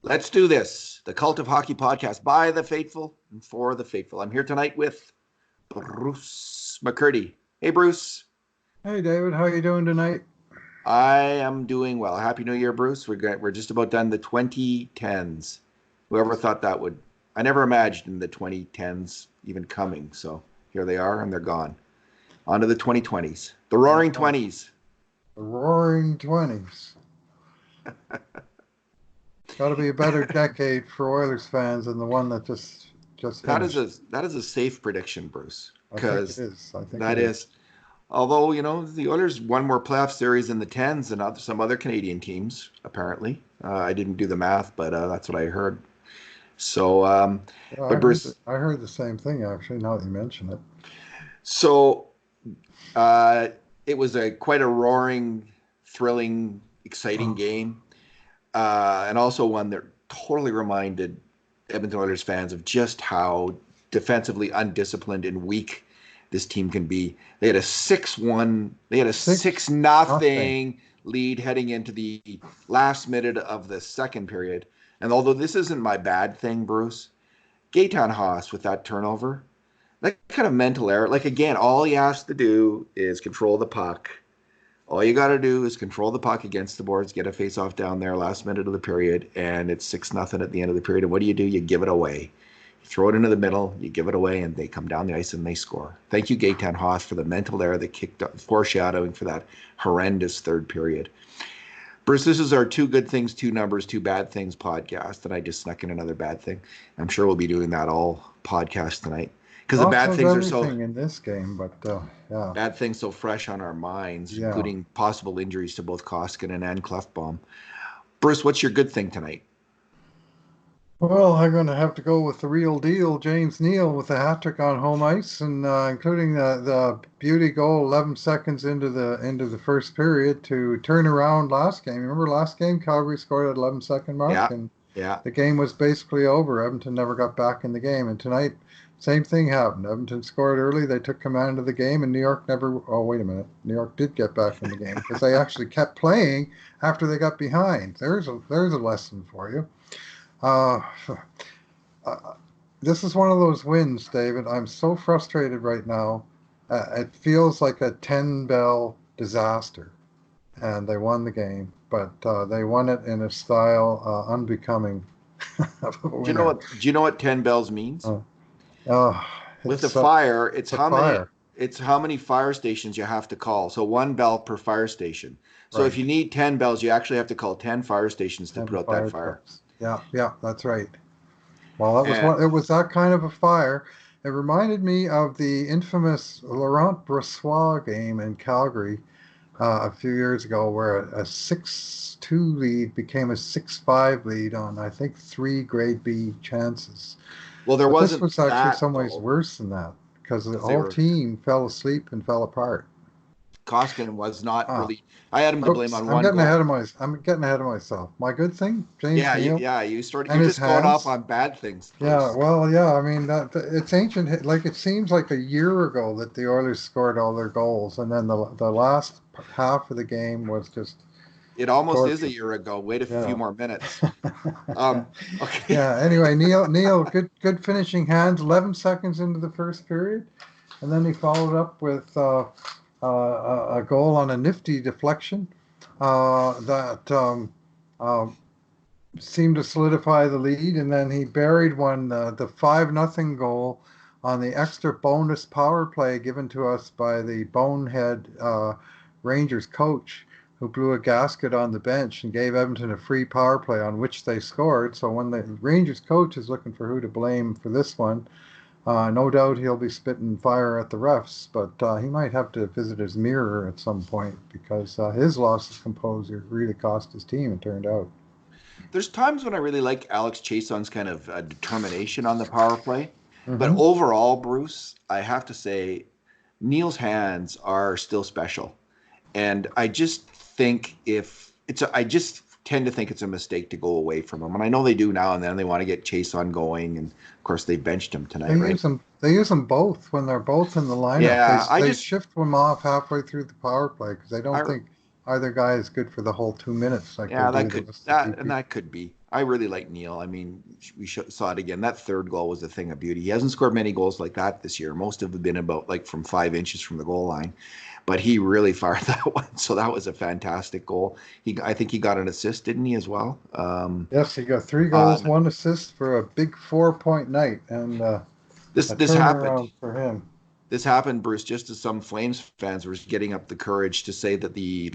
Let's do this. The Cult of Hockey podcast by the faithful and for the faithful. I'm here tonight with Bruce McCurdy. Hey, Bruce. Hey, David. How are you doing tonight? I am doing well. Happy New Year, Bruce. We're just about done the 2010s. Whoever thought that would... I never imagined the 2010s even coming. So here they are, and they're gone. On to the 2020s. The Roaring 20s. The Roaring 20s. Got to be a better decade for Oilers fans than the one that just that finished. is a safe prediction, Bruce. Because I think that it is. Although, the Oilers won more playoff series in the 10s than some other Canadian teams, apparently. I didn't do the math, but that's what I heard. So, but Bruce... I heard the same thing, actually, now that you mention it. So, it was quite a roaring, thrilling, exciting game. And also one that totally reminded Edmonton Oilers fans of just how defensively undisciplined and weak this team can be. They had a 6-1, they had a 6-0 lead heading into the last minute of the second period. And although this isn't my bad thing, Bruce, Gaetan Haas with that turnover, that kind of mental error. Like, again, all he has to do is control the puck. All you got to do is control the puck against the boards, get a face-off down there last minute of the period, and it's 6-0 at the end of the period. And what do? You give it away. You throw it into the middle, you give it away, and they come down the ice and they score. Thank you, Gaetan Haas, for the mental error that kicked up, foreshadowing for that horrendous third period. Bruce, this is our two good things, two numbers, two bad things podcast, and I just snuck in another bad thing. I'm sure we'll be doing that all podcast tonight. Because the bad things are so in this game, but yeah, bad things so fresh on our minds, including possible injuries to both Koskinen and Klefbom. Bruce, what's your good thing tonight? Well, I'm going to have to go with the real deal, James Neal, with a hat trick on home ice, and including the beauty goal 11 seconds into the first period to turn around last game. Remember last game, Calgary scored at 11-second mark, and the game was basically over. Edmonton never got back in the game, and tonight, same thing happened. Edmonton scored early. They took command of the game, and New York never... Oh, wait a minute. New York did get back in the game because they actually kept playing after they got behind. There's a lesson for you. This is one of those wins, David. I'm so frustrated right now. It feels like a 10-bell disaster, and they won the game, but they won it in a style unbecoming of a winner. Do you know what 10 bells means? With the fire, it's how many fire stations you have to call. So one bell per fire station. So if you need 10 bells, you actually have to call 10 fire stations to put out that fire. Yeah, that's right. Well, it was that kind of a fire. It reminded me of the infamous Laurent Brossoit game in Calgary a few years ago, where a 6-2 lead became a 6-5 lead on, I think, 3 grade B chances. Well, this was actually some ways worse than that because the whole team fell asleep and fell apart. Koskinen was not really... I had him to blame on one goal. I'm getting ahead of myself. My good thing, James Neal. You started. You're just going off on bad things. Yeah, well, I mean, it's ancient. Like, it seems like a year ago that the Oilers scored all their goals, and then the last half of the game was just... It almost is a year ago. Wait a few more minutes. Okay. Yeah. Anyway, Neal, good finishing hands. 11 seconds into the first period, and then he followed up with a goal on a nifty deflection that seemed to solidify the lead, and then he buried one, the 5-0 goal on the extra bonus power play given to us by the bonehead Rangers coach, who blew a gasket on the bench and gave Edmonton a free power play on which they scored. So when the Rangers coach is looking for who to blame for this one, no doubt he'll be spitting fire at the refs, but he might have to visit his mirror at some point because his loss of composure really cost his team, it turned out. There's times when I really like Alex Chason's kind of determination on the power play. Mm-hmm. But overall, Bruce, I have to say, Neal's hands are still special. And I just think I just tend to think it's a mistake to go away from him. And I know they do now and then. They want to get Chason going. And, of course, they benched him tonight, They use them both when they're both in the lineup. Yeah, they shift them off halfway through the power play because they don't think either guy is good for the whole 2 minutes. That could be. I really like Neal. I mean, we saw it again. That third goal was a thing of beauty. He hasn't scored many goals like that this year. Most of them have been about like from 5 inches from the goal line, but he really fired that one. So that was a fantastic goal. I think he got an assist, didn't he, as well? Yes, he got 3 goals, Um, 1 assist for a big 4-point night, and this a this happened. turnaround for him. This happened, Bruce, just as some Flames fans were getting up the courage to say that the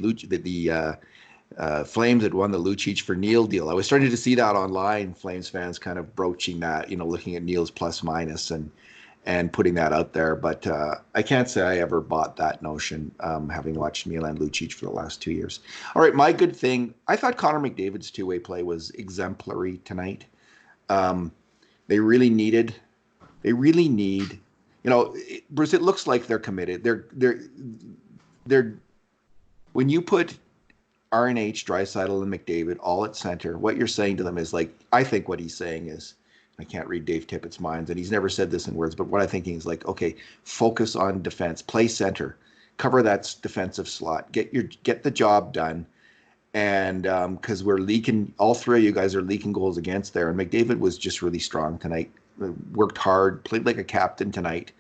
Flames had won the Lucic for Neal deal. I was starting to see that online, Flames fans kind of broaching that, looking at Neal's plus minus and putting that out there. But I can't say I ever bought that notion, having watched Neal and Lucic for the last 2 years. All right, my good thing. I thought Connor McDavid's two-way play was exemplary tonight. Um, they really needed. They really need. Bruce. It looks like they're committed. They're. When you put RNH, Draisaitl, and McDavid all at center, what you're saying to them is like, I think what he's saying is, I can't read Dave Tippett's minds, and he's never said this in words, but what I'm thinking is like, okay, focus on defense, play center, cover that defensive slot, get the job done, and because we're leaking, all three of you guys are leaking goals against there, and McDavid was just really strong tonight, worked hard, played like a captain tonight.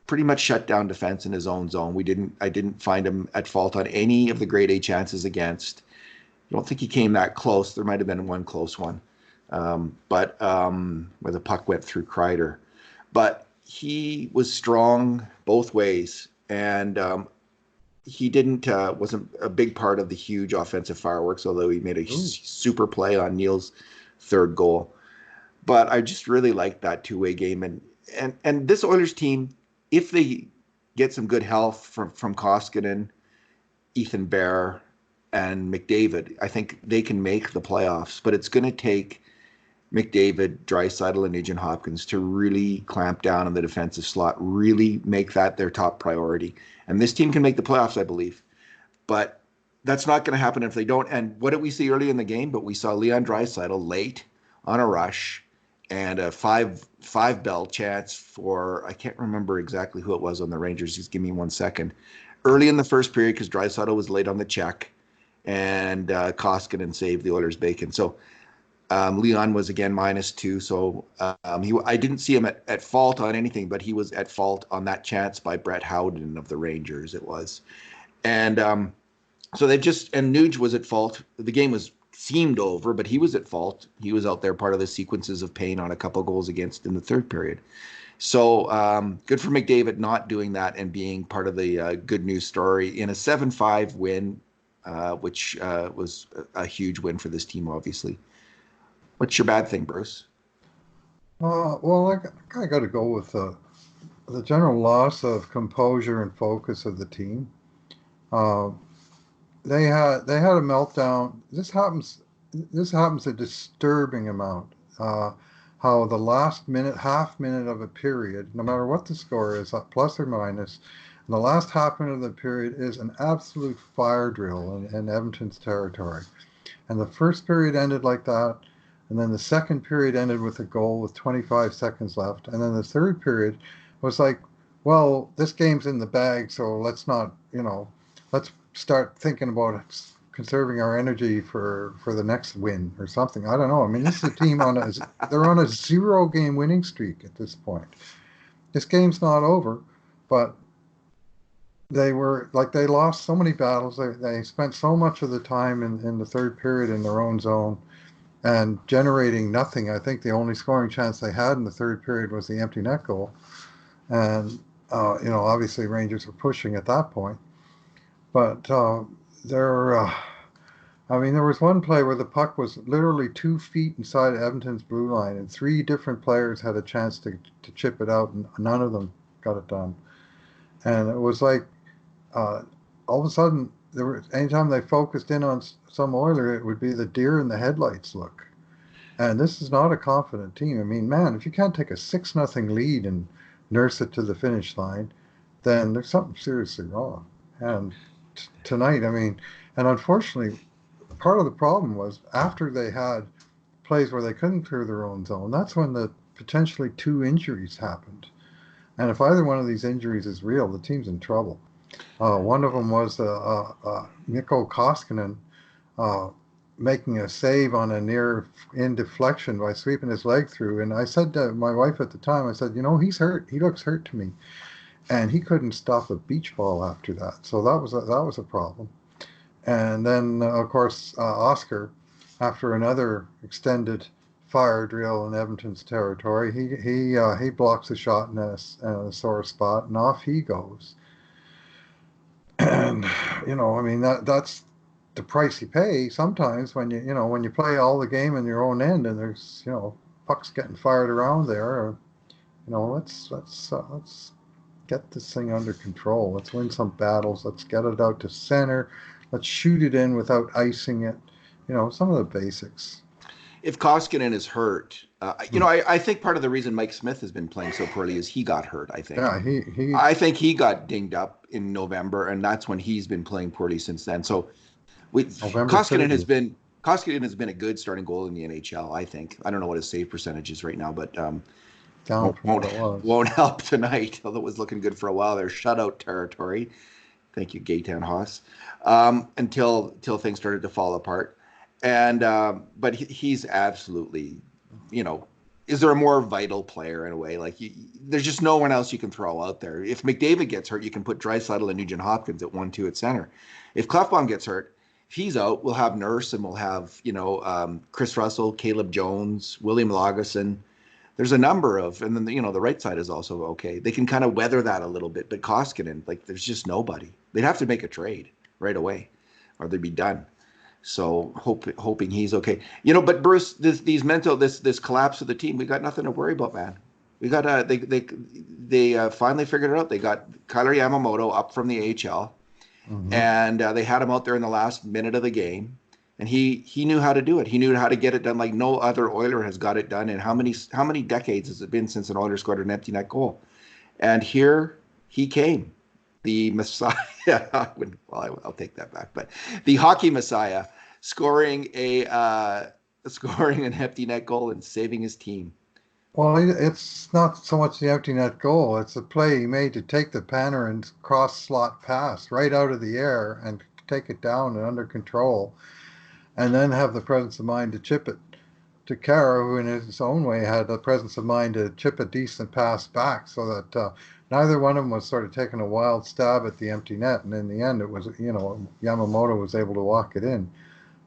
Pretty much shut down defense in his own zone. I didn't find him at fault on any of the grade A chances against. I don't think he came that close. There might have been one close one, but where the puck went through Kreider. But he was strong both ways, and he wasn't a big part of the huge offensive fireworks, although he made a super play on Neal's third goal. But I just really liked that two-way game, and this Oilers team, if they get some good health from Koskinen, Ethan Bear, and McDavid, I think they can make the playoffs. But it's going to take McDavid, Draisaitl, and Nugent Hopkins to really clamp down on the defensive slot, really make that their top priority. And this team can make the playoffs, I believe. But that's not going to happen if they don't. And what did we see early in the game? But we saw Leon Draisaitl late on a rush and a five bell chance for, I can't remember exactly who it was on the Rangers. Just give me 1 second. Early in the first period, because Draisaitl was late on the check, and Koskinen saved the Oilers' bacon. So Leon was again -2. So I didn't see him at fault on anything, but he was at fault on that chance by Brett Howden of the Rangers. It was, and so and Nuge was at fault. The game seemed over, but he was at fault. He was out there part of the sequences of pain on a couple of goals against in the third period. So good for McDavid not doing that and being part of the good news story in a 7-5 win, which was a huge win for this team, obviously. What's your bad thing, Bruce? Well, I got to go with the general loss of composure and focus of the team. They had a meltdown. This happens a disturbing amount. How the last half minute of a period, no matter what the score is, plus or minus, and the last half minute of the period is an absolute fire drill in Edmonton's territory. And the first period ended like that, and then the second period ended with a goal with 25 seconds left, and then the third period was like, well, this game's in the bag, so let's not, let's start thinking about conserving our energy for the next win or something. I don't know. I mean, this is a team they're on a 0-game winning streak at this point. This game's not over, but they lost so many battles. They spent so much of the time in the third period in their own zone and generating nothing. I think the only scoring chance they had in the third period was the empty net goal. And, obviously Rangers were pushing at that point. But there was one play where the puck was literally 2 feet inside Edmonton's blue line, and 3 different players had a chance to chip it out, and none of them got it done. And it was like all of a sudden, anytime they focused in on some Oiler, it would be the deer in the headlights look. And this is not a confident team. I mean, man, if you can't take a 6-0 lead and nurse it to the finish line, then there's something seriously wrong. And tonight, and unfortunately, part of the problem was after they had plays where they couldn't clear their own zone, that's when the potentially 2 injuries happened. And if either one of these injuries is real, the team's in trouble. One of them was Mikko Koskinen making a save on a near in deflection by sweeping his leg through. And I said to my wife at the time, I said, he's hurt. He looks hurt to me. And he couldn't stop a beach ball after that. So that was a problem. And then, of course, Oscar, after another extended fire drill in Edmonton's territory, he blocks a shot in a sore spot, and off he goes. And I mean that's the price you pay sometimes when you play all the game in your own end, and there's pucks getting fired around there. Or, let's get this thing under control. Let's win some battles. Let's get it out to center. Let's shoot it in without icing it. Some of the basics. If Koskinen is hurt, I think part of the reason Mike Smith has been playing so poorly is he got hurt. I think. Yeah, I think he got dinged up in November, and that's when he's been playing poorly since then. So, Koskinen has been a good starting goal in the NHL. I think. I don't know what his save percentage is right now, but down from what it was. Won't help tonight. Although it was looking good for a while. They're shutout territory. Thank you, Gaytown Haas. Until things started to fall apart. And but he's absolutely, is there a more vital player in a way? Like there's just no one else you can throw out there. If McDavid gets hurt, you can put Draisaitl and Nugent Hopkins at 1-2 at center. If Klefbom gets hurt, if he's out, we'll have Nurse and we'll have Chris Russell, Caleb Jones, William Lagesson. There's a number of, and then the right side is also okay. They can kind of weather that a little bit. But Koskinen, there's just nobody. They'd have to make a trade right away, or they'd be done. So hoping he's okay. But Bruce, this collapse of the team, we got nothing to worry about, man. We got they finally figured it out. They got Kailer Yamamoto up from the AHL, and they had him out there in the last minute of the game, and he knew how to do it. He knew how to get it done like no other Oiler has got it done. And how many decades has it been since an Oiler scored an empty net goal? And here he came. The Messiah, I'll take that back, but the hockey Messiah scoring an empty net goal and saving his team. Well, it's not so much the empty net goal. It's a play he made to take the Panner and cross slot pass right out of the air and take it down and under control, and then have the presence of mind to chip it to Kara, who in his own way had the presence of mind to chip a decent pass back, so that neither one of them was sort of taking a wild stab at the empty net. And in the end, it was, Yamamoto was able to walk it in.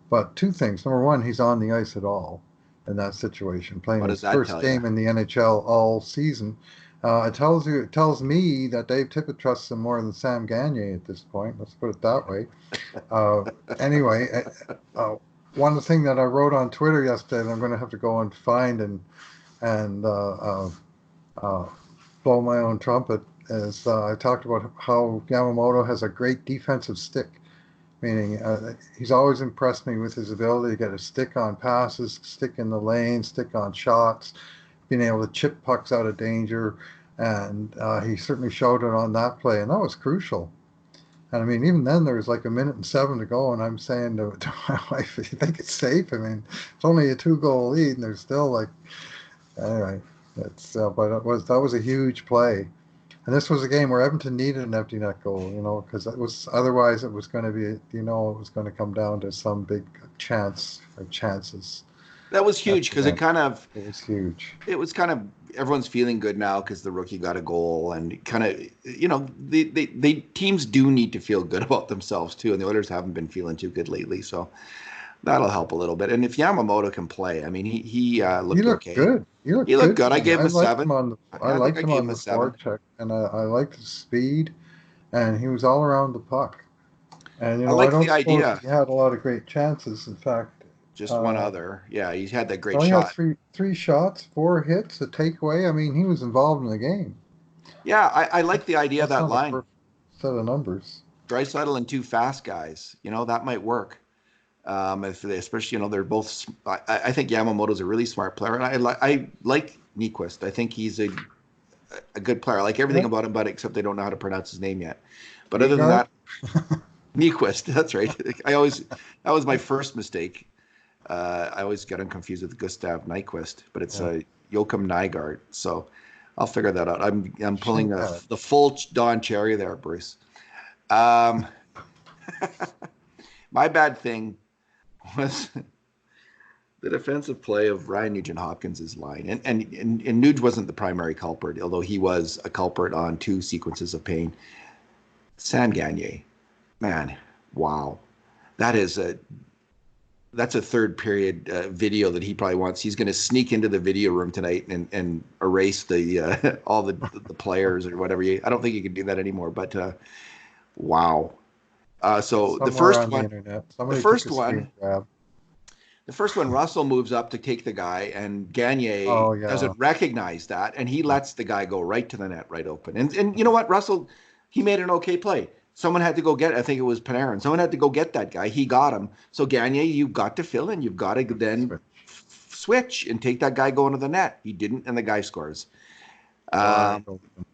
But two things. Number one, he's on the ice at all in that situation, playing his first game in the NHL all season. It tells me that Dave Tippett trusts him more than Sam Gagner at this point. Let's put it that way. Anyway, one thing that I wrote on Twitter yesterday that I'm going to have to go and find and blow my own trumpet is I talked about how Yamamoto has a great defensive stick, meaning he's always impressed me with his ability to get a stick on passes, stick in the lane, stick on shots, being able to chip pucks out of danger, and he certainly showed it on that play, and that was crucial. And I mean, even then there was like 1:07 to go, and I'm saying to my wife, "You think it's safe?" I mean, it's only a 2-goal lead, and there's still anyway. But that was a huge play, and this was a game where Edmonton needed an empty net goal, because otherwise it was going to be, it was going to come down to some big chance or chances. That was huge because it was huge. It was kind of everyone's feeling good now because the rookie got a goal, and kind of the teams do need to feel good about themselves too, and the Oilers haven't been feeling too good lately, so that'll help a little bit. And if Yamamoto can play, I mean, he looked okay. Good. He looked good. I gave him a 7. I liked him on the forecheck, and I liked his speed, and he was all around the puck. And I like the idea. He had a lot of great chances. In fact, just one other. Yeah, he had that great shot. He had three shots, 4 hits, a takeaway. I mean, he was involved in the game. Yeah, I like the idea of that line. Set of numbers. Draisaitl and 2 fast guys. That might work. Especially, they're both. I think Yamamoto's a really smart player, and I like Nyquist. I think he's a good player. I like everything about him, but except I don't know how to pronounce his name yet. But other than that, Nyquist. That's right. That was my first mistake. I always get him confused with Gustav Nyquist, but it's Joachim Nygard. So I'll figure that out. I'm pulling the full Don Cherry there, Bruce. My bad thing. was the defensive play of Ryan Nugent-Hopkins' line. And Nuge wasn't the primary culprit, although he was a culprit on 2 sequences of pain. Sam Gagner, man, wow. That's a third period video that he probably wants. He's going to sneak into the video room tonight and erase the all the players or whatever. I don't think you can do that anymore. But wow. So the Somewhere first on the one, internet, the somebody took first a screen one, grab. the first one, Russell moves up to take the guy, and Gagner Oh yeah, doesn't recognize that, and he lets the guy go right to the net, right open. And you know what, Russell, he made an okay play. Someone had to go get, I think it was Panarin. Someone had to go get that guy. He got him. So Gagner, you've got to fill in. You've got to then switch and take that guy going to the net. He didn't, and the guy scores. wide open, wide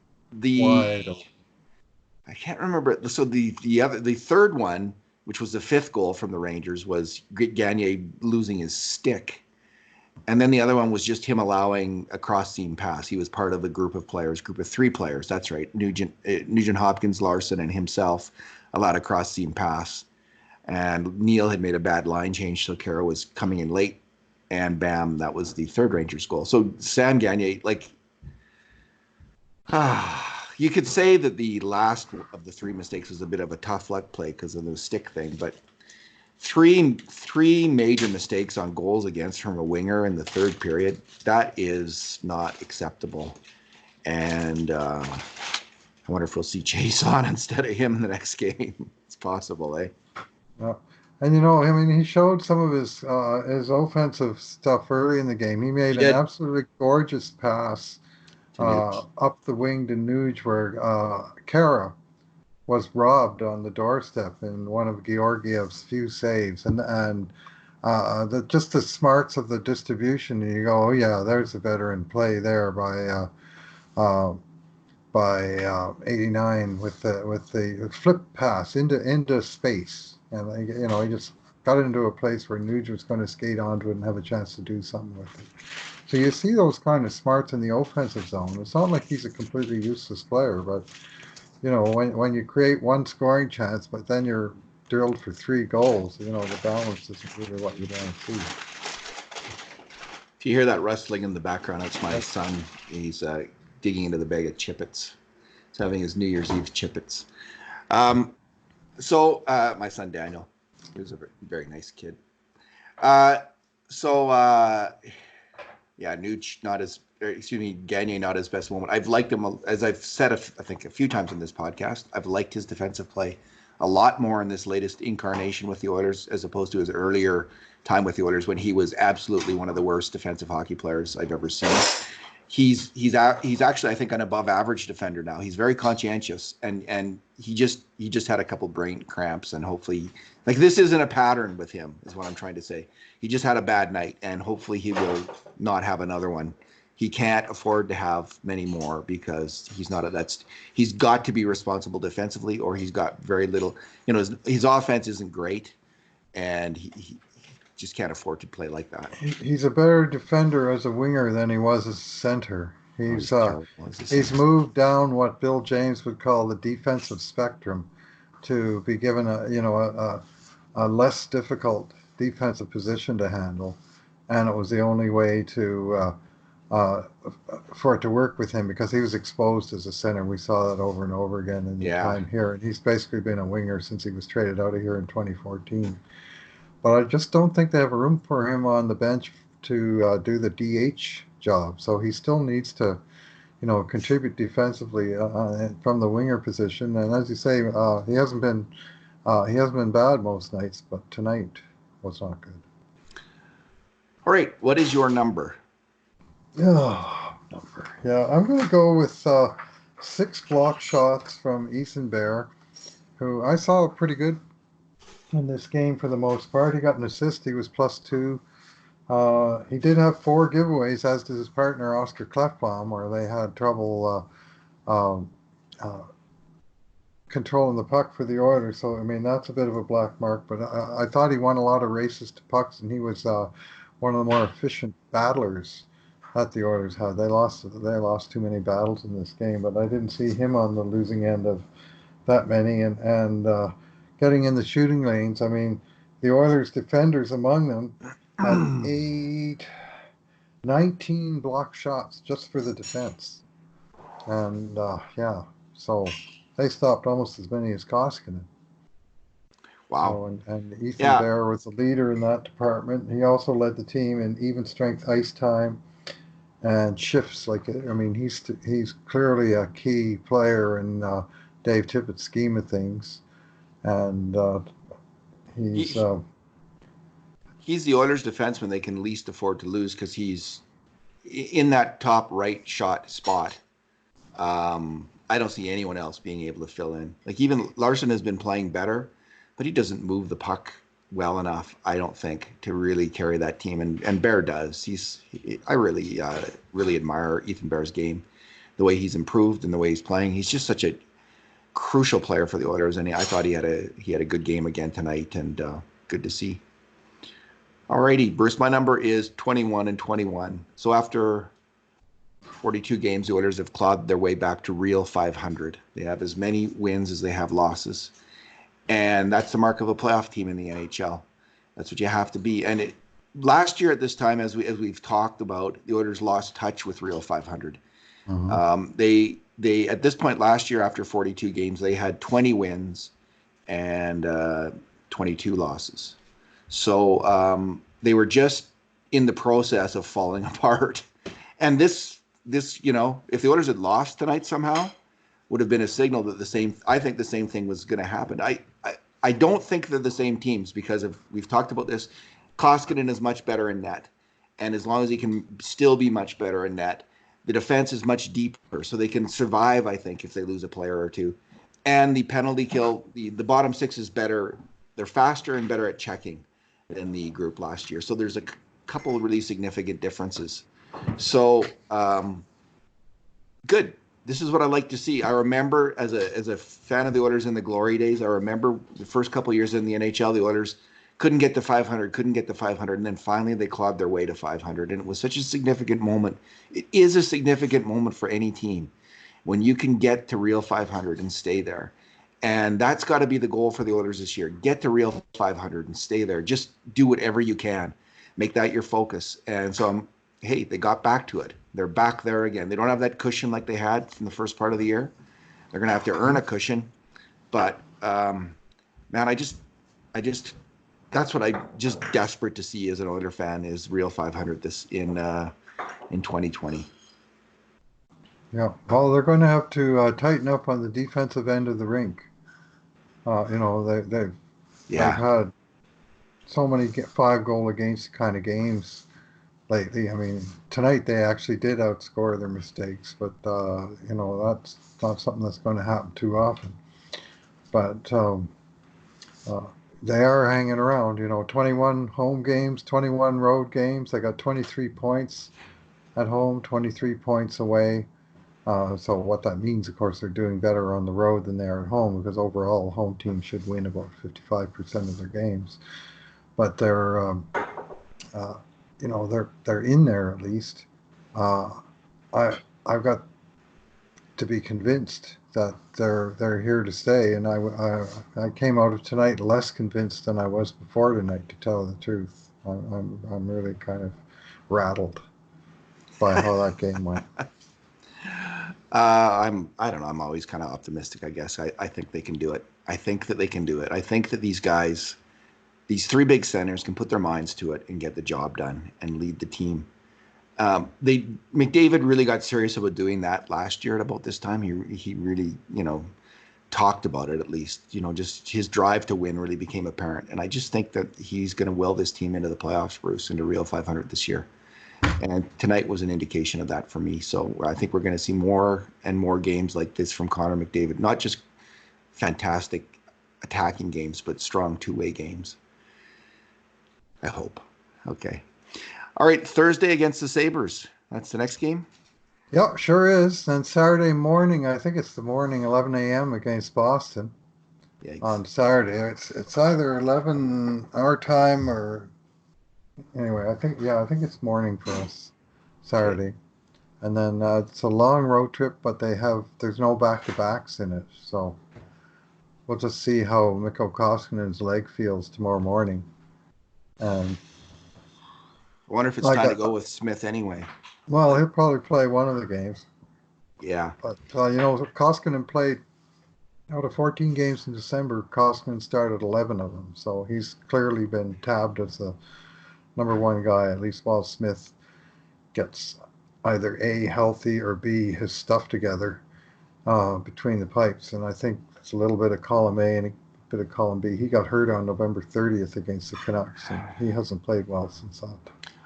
The open. I can't remember. So the third one, which was the 5th goal from the Rangers, was Gagner losing his stick. And then the other one was just him allowing a cross-seam pass. He was part of a group of 3 players. That's right. Nugent Hopkins, Larson, and himself allowed a cross-seam pass. And Neal had made a bad line change, so Kara was coming in late. And bam, that was the third Rangers goal. So Sam Gagner, you could say that the last of the 3 mistakes was a bit of a tough luck play because of the stick thing, but three major mistakes on goals against from a winger in the third period. That is not acceptable. And I wonder if we'll see Chase on instead of him in the next game. It's possible, eh? Yeah. And I mean, he showed some of his offensive stuff early in the game. He made an absolutely gorgeous pass up the wing to Nuge where Kara was robbed on the doorstep in one of Georgiev's few saves, and just the smarts of the distribution. And you go, oh yeah, there's a veteran play there by 89 with the flip pass into space, and he just got into a place where Nuge was going to skate onto it and have a chance to do something with it. So you see those kind of smarts in the offensive zone. It's not like he's a completely useless player, but when you create one scoring chance, but then you're drilled for 3 goals, the balance isn't really what you want to see. If you hear that rustling in the background, that's my son. He's digging into the bag of Chippets. He's having his New Year's Eve Chippets. So my son Daniel, he was a very nice kid. Nuge Gagner not his best moment. I've liked him, as I've said, I think a few times in this podcast. I've liked his defensive play a lot more in this latest incarnation with the Oilers as opposed to his earlier time with the Oilers when he was absolutely one of the worst defensive hockey players I've ever seen. He's actually, I think, an above average defender now. He's very conscientious, and he just had a couple brain cramps, and hopefully, this isn't a pattern with him, is what I'm trying to say. He just had a bad night, and hopefully he will not have another one. He can't afford to have many more because he's got to be responsible defensively, or he's got very little. His offense isn't great, and he just can't afford to play like that. He's a better defender as a winger than he was as a center. He's moved down what Bill James would call the defensive spectrum to be given a less difficult defensive position to handle, and it was the only way for it to work with him because he was exposed as a center. We saw that over and over again in the time here, and he's basically been a winger since he was traded out of here in 2014. But I just don't think they have room for him on the bench to do the DH job. So he still needs to, contribute defensively from the winger position. And as you say, he hasn't been bad most nights, but tonight was not good. All right, what is your number? Yeah, I'm going to go with 6 block shots from Ethan Bear, who I saw pretty good in this game for the most part. He got an assist. He was +2. He did have 4 giveaways, as did his partner Oscar Klefbom, where they had trouble controlling the puck for the Oilers. So I mean that's a bit of a black mark. But I thought he won a lot of races to pucks, and he was one of the more efficient battlers that the Oilers had. They lost too many battles in this game, but I didn't see him on the losing end of that many. And getting in the shooting lanes, I mean, the Oilers defenders among them had 19 block shots just for the defense. And yeah, so they stopped almost as many as Koskinen. Wow. So and Ethan Yeah. Bear was the leader in that department. He also led the team in even strength ice time and shifts. Like I mean, he's clearly a key player in Dave Tippett's scheme of things, and he's He, he's the Oilers defenseman they can least afford to lose because he's in that top right shot spot. I don't see anyone else being able to fill in. Like even Larson has been playing better, but he doesn't move the puck well enough, I don't think, to really carry that team. And Bear does. I really admire Ethan Bear's game, the way he's improved and the way he's playing. He's just such a crucial player for the Oilers, and I thought he had a good game again tonight, and good to see. Alrighty, Bruce, my number is 21-21. So after 42 games, the Oilers have clawed their way back to real 500. They have as many wins as they have losses. And that's the mark of a playoff team in the NHL. That's what you have to be. And last year at this time, as we've talked about, the Oilers lost touch with real 500. They at this point last year, after 42 games, they had 20 wins and 22 losses. So they were just in the process of falling apart. And this, if the Oilers had lost tonight somehow, would have been a signal that I think the same thing was going to happen. I don't think they're the same teams because we've talked about this. Koskinen is much better in net. And as long as he can still be much better in net, the defense is much deeper. So they can survive, I think, if they lose a player or two. And the penalty kill, the bottom six is better. They're faster and better at checking than the group last year. So there's a couple of really significant differences. So good. This is what I like to see. I remember as a fan of the Oilers in the glory days, I remember the first couple of years in the NHL, the Oilers couldn't get to 500, and then finally they clawed their way to 500, and it was such a significant moment. It is a significant moment for any team when you can get to real 500 and stay there. And that's got to be the goal for the Oilers this year. Get to real 500 and stay there. Just do whatever you can. Make that your focus. And so, hey, they got back to it. They're back there again. They don't have that cushion like they had in the first part of the year. They're going to have to earn a cushion. But, man, I just, that's what I'm just desperate to see as an Oilers fan is real 500 in 2020. Yeah, well, they're going to have to tighten up on the defensive end of the rink. They've had so many 5-goal against kind of games lately. I mean, tonight they actually did outscore their mistakes, but that's not something that's going to happen too often. But they are hanging around. 21 home games, 21 road games. They got 23 points at home, 23 points away. So what that means, of course, they're doing better on the road than they are at home because overall, home teams should win about 55% of their games. But they're they're in there at least. I've got to be convinced that they're here to stay, and I came out of tonight less convinced than I was before tonight. To tell the truth, I'm really kind of rattled by how that game went. I don't know. I'm always kind of optimistic, I guess. I think they can do it. I think that they can do it. I think that these guys, these three big centers can put their minds to it and get the job done and lead the team. McDavid really got serious about doing that last year at about this time. He really, talked about it at least. Just his drive to win really became apparent. And I just think that he's going to will this team into the playoffs, Bruce, into real 500 this year. And tonight was an indication of that for me. So I think we're going to see more and more games like this from Connor McDavid. Not just fantastic attacking games, but strong two-way games. I hope. Okay. All right, Thursday against the Sabres. That's the next game? Yep, sure is. And Saturday morning, I think it's the morning, 11 a.m. against Boston. Yikes. On Saturday. It's either 11 our time or anyway, I think it's morning for us, Saturday. Okay. And then it's a long road trip, but there's no back-to-backs in it. So we'll just see how Mikko Koskinen's leg feels tomorrow morning. And I wonder if it's like, time to go with Smith anyway. well, he'll probably play one of the games. Yeah. But Koskinen played out of 14 games in December. Koskinen started 11 of them, so he's clearly been tabbed as the number one guy, at least while Smith gets either A, healthy, or B, his stuff together between the pipes. And I think it's a little bit of column A and a bit of column B. He got hurt on November 30th against the Canucks, and he hasn't played well since that.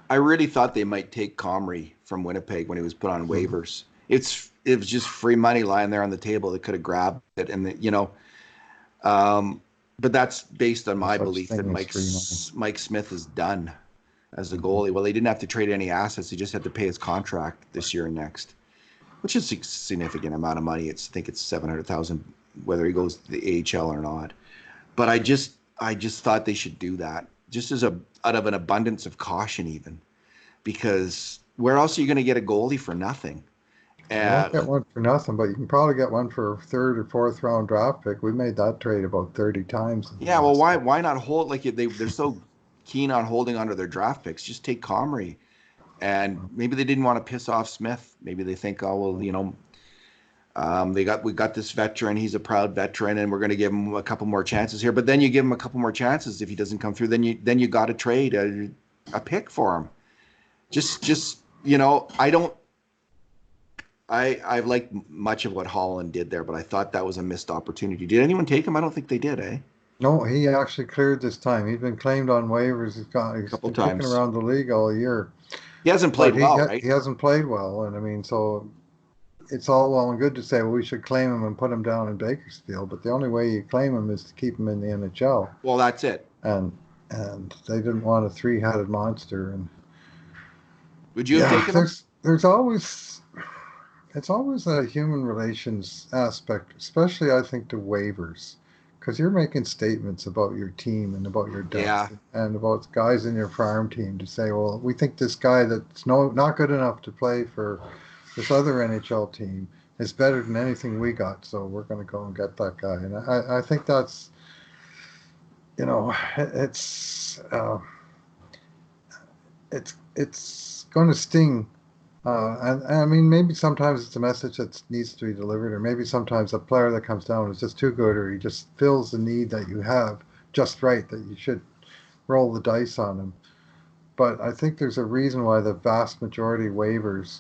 I really thought they might take Comrie from Winnipeg when he was put on waivers. It was just free money lying there on the table. They could have grabbed it, and but that's based on my belief that Mike Smith is done as the goalie. Well, they didn't have to trade any assets; they just had to pay his contract this year and next, which is a significant amount of money. I think it's $700,000, whether he goes to the AHL or not. But I just thought they should do that, just out of an abundance of caution, even, because where else are you going to get a goalie for nothing? You won't get one for nothing, but you can probably get one for a third or fourth round draft pick. We made that trade about 30 times. Yeah, well, why not hold, like, they're so keen on holding onto their draft picks? Just take Comrie, and maybe they didn't want to piss off Smith. Maybe they think, oh well, we got this veteran. He's a proud veteran, and we're going to give him a couple more chances here. But then you give him a couple more chances. If he doesn't come through, then you got to trade a pick for him. I've liked much of what Holland did there, but I thought that was a missed opportunity. Did anyone take him? I don't think they did, eh? No, he actually cleared this time. He's been claimed on waivers. He's been kicking around the league all year. He hasn't played well, right? He hasn't played well, and I mean, so it's all well and good to say, well, we should claim him and put him down in Bakersfield, but the only way you claim him is to keep him in the NHL. Well, that's it. And they didn't want a three-headed monster. And would you have taken him? It's always a human relations aspect, especially I think to waivers, because you're making statements about your team and about your depth and about guys in your farm team to say, well, we think this guy that's not good enough to play for this other NHL team is better than anything we got, so we're going to go and get that guy. And I think that's, it's going to sting. And I mean, maybe sometimes it's a message that needs to be delivered, or maybe sometimes a player that comes down is just too good, or he just fills the need that you have just right, that you should roll the dice on him. But I think there's a reason why the vast majority waivers,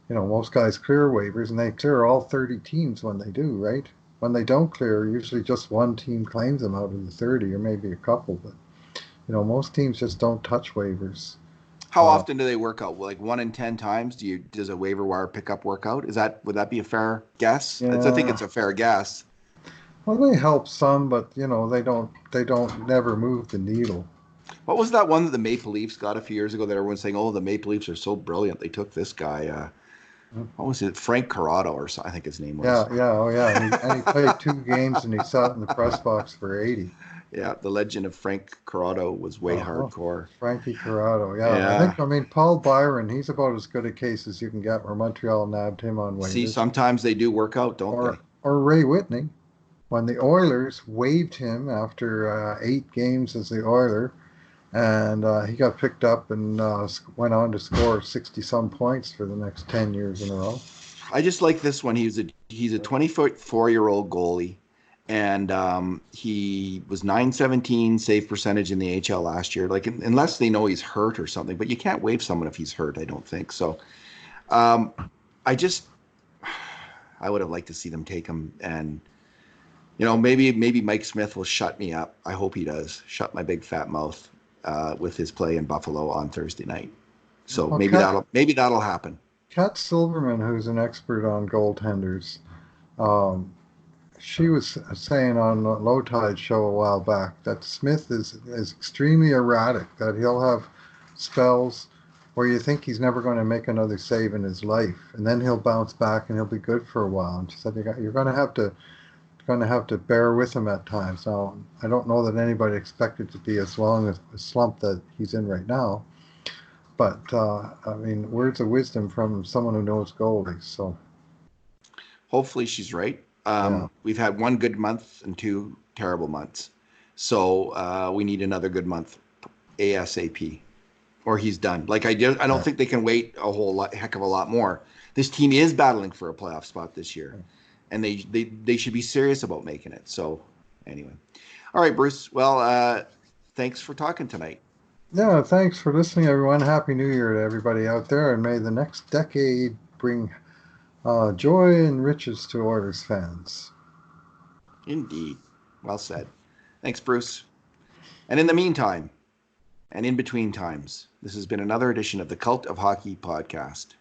most guys clear waivers, and they clear all 30 teams when they do, right? When they don't clear, usually just one team claims them out of the 30, or maybe a couple. But, most teams just don't touch waivers. How often do they work out? Like 1 in 10 times? Does a waiver wire pickup work out? Would that be a fair guess? Yeah. I think it's a fair guess. Well, they help some, but they don't never move the needle. What was that one that the Maple Leafs got a few years ago that everyone's saying, oh, the Maple Leafs are so brilliant, they took this guy, what was it, Frank Corrado, or so, I think his name was. Yeah. And he played 2 games and he sat in the press box for 80. Yeah, the legend of Frank Corrado was way hardcore. Frankie Corrado, yeah. I mean, Paul Byron, he's about as good a case as you can get, where Montreal nabbed him on waivers. See, sometimes they do work out, don't they? Or Ray Whitney, when the Oilers waived him after 8 games as the Oiler, and he got picked up and went on to score 60-some points for the next 10 years in a row. I just like this one. He's a 24-year-old goalie. And he was .917 save percentage in the AHL last year. Like, unless they know he's hurt or something, but you can't waive someone if he's hurt, I don't think. So I would have liked to see them take him. And, maybe Mike Smith will shut me up. I hope he does. Shut my big fat mouth with his play in Buffalo on Thursday night. So maybe that'll happen. Kat Silverman, who's an expert on goaltenders, she was saying on the Low Tide show a while back that Smith is extremely erratic, that he'll have spells where you think he's never going to make another save in his life, and then he'll bounce back and he'll be good for a while. And she said you're going to have to bear with him at times. Now, I don't know that anybody expected to be as long as a slump that he's in right now, but I mean, words of wisdom from someone who knows goalies. So hopefully she's right. Yeah. We've had one good month and two terrible months. So we need another good month ASAP, or he's done. Like I don't Yeah. think they can wait a heck of a lot more. This team is battling for a playoff spot this year, and they should be serious about making it. So anyway, all right, Bruce. Well, thanks for talking tonight. Yeah, thanks for listening, everyone. Happy New Year to everybody out there, and may the next decade bring joy and riches to Oilers fans. Indeed. Well said. Thanks, Bruce. And in the meantime, and in between times, this has been another edition of the Cult of Hockey podcast.